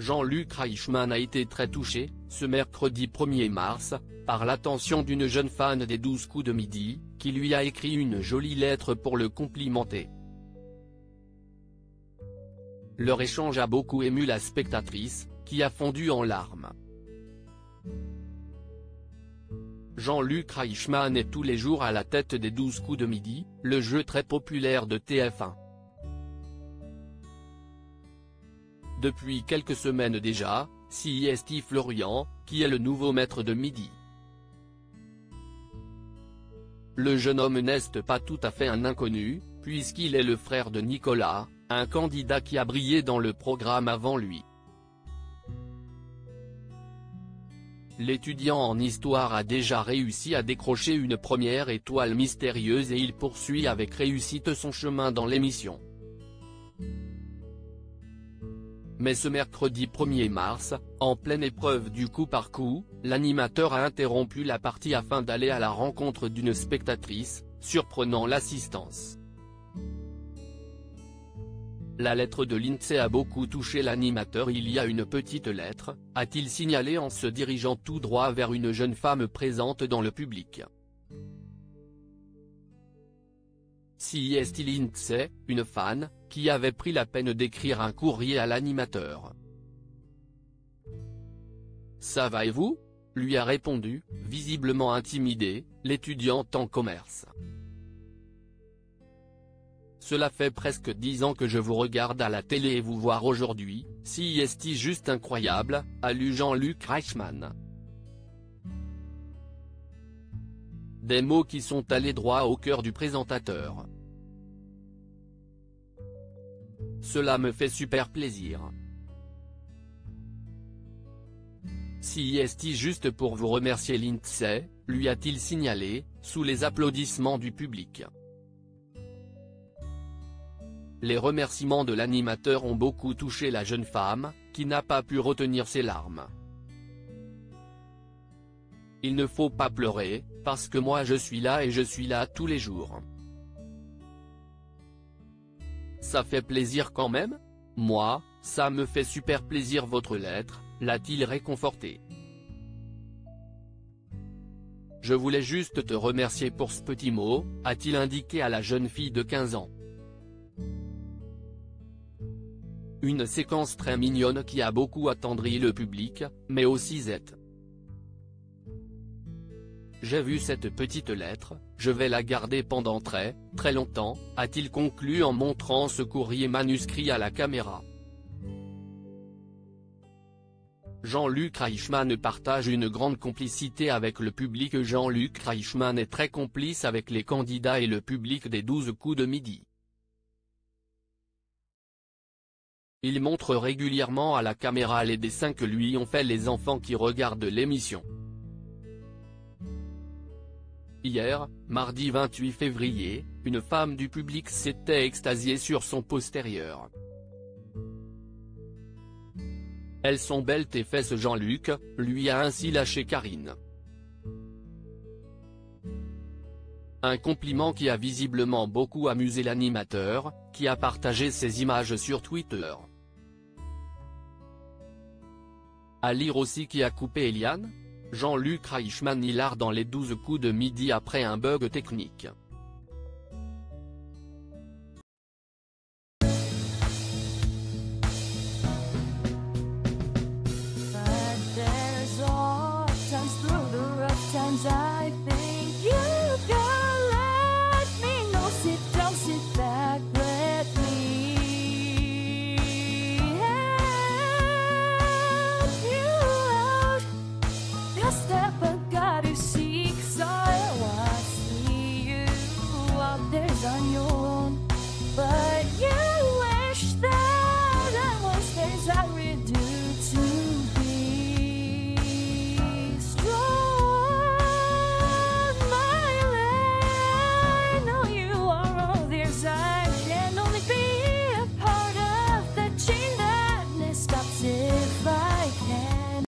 Jean-Luc Reichmann a été très touché, ce mercredi 1er mars, par l'attention d'une jeune fan des 12 coups de midi, qui lui a écrit une jolie lettre pour le complimenter. Leur échange a beaucoup ému la spectatrice, qui a fondu en larmes. Jean-Luc Reichmann est tous les jours à la tête des 12 coups de midi, le jeu très populaire de TF1. Depuis quelques semaines déjà, c'est Steve Florian, qui est le nouveau maître de midi. Le jeune homme n'est pas tout à fait un inconnu, puisqu'il est le frère de Nicolas, un candidat qui a brillé dans le programme avant lui. L'étudiant en histoire a déjà réussi à décrocher une première étoile mystérieuse et il poursuit avec réussite son chemin dans l'émission. Mais ce mercredi 1er mars, en pleine épreuve du coup par coup, l'animateur a interrompu la partie afin d'aller à la rencontre d'une spectatrice, surprenant l'assistance. La lettre de Lindsay a beaucoup touché l'animateur. Il y a une petite lettre, a-t-il signalé en se dirigeant tout droit vers une jeune femme présente dans le public. C'est Lindsay, une fan, qui avait pris la peine d'écrire un courrier à l'animateur. « Ça va et vous ?» lui a répondu, visiblement intimidé, l'étudiante en commerce. « Cela fait presque 10 ans que je vous regarde à la télé et vous voir aujourd'hui, c'est juste incroyable », a lu Jean-Luc Reichmann. Des mots qui sont allés droit au cœur du présentateur. Cela me fait super plaisir. C'est juste pour vous remercier Lindsay, lui a-t-il signalé, sous les applaudissements du public. Les remerciements de l'animateur ont beaucoup touché la jeune femme, qui n'a pas pu retenir ses larmes. Il ne faut pas pleurer, parce que moi je suis là et je suis là tous les jours. Ça fait plaisir quand même ? Moi, ça me fait super plaisir votre lettre, l'a-t-il réconforté. Je voulais juste te remercier pour ce petit mot, a-t-il indiqué à la jeune fille de 15 ans. Une séquence très mignonne qui a beaucoup attendri le public, mais aussi Z. J'ai vu cette petite lettre, je vais la garder pendant très longtemps, a-t-il conclu en montrant ce courrier manuscrit à la caméra. Jean-Luc Reichmann partage une grande complicité avec le public. Jean-Luc Reichmann est très complice avec les candidats et le public des 12 coups de midi. Il montre régulièrement à la caméra les dessins que lui ont fait les enfants qui regardent l'émission. Hier, mardi 28 février, une femme du public s'était extasiée sur son postérieur. Elles sont belles tes fesses. Jean-Luc, lui a ainsi lâché Karine. Un compliment qui a visiblement beaucoup amusé l'animateur, qui a partagé ces images sur Twitter. À lire aussi qui a coupé Eliane ? Jean-Luc Reichmann hilar dans les 12 coups de midi après un bug technique. Step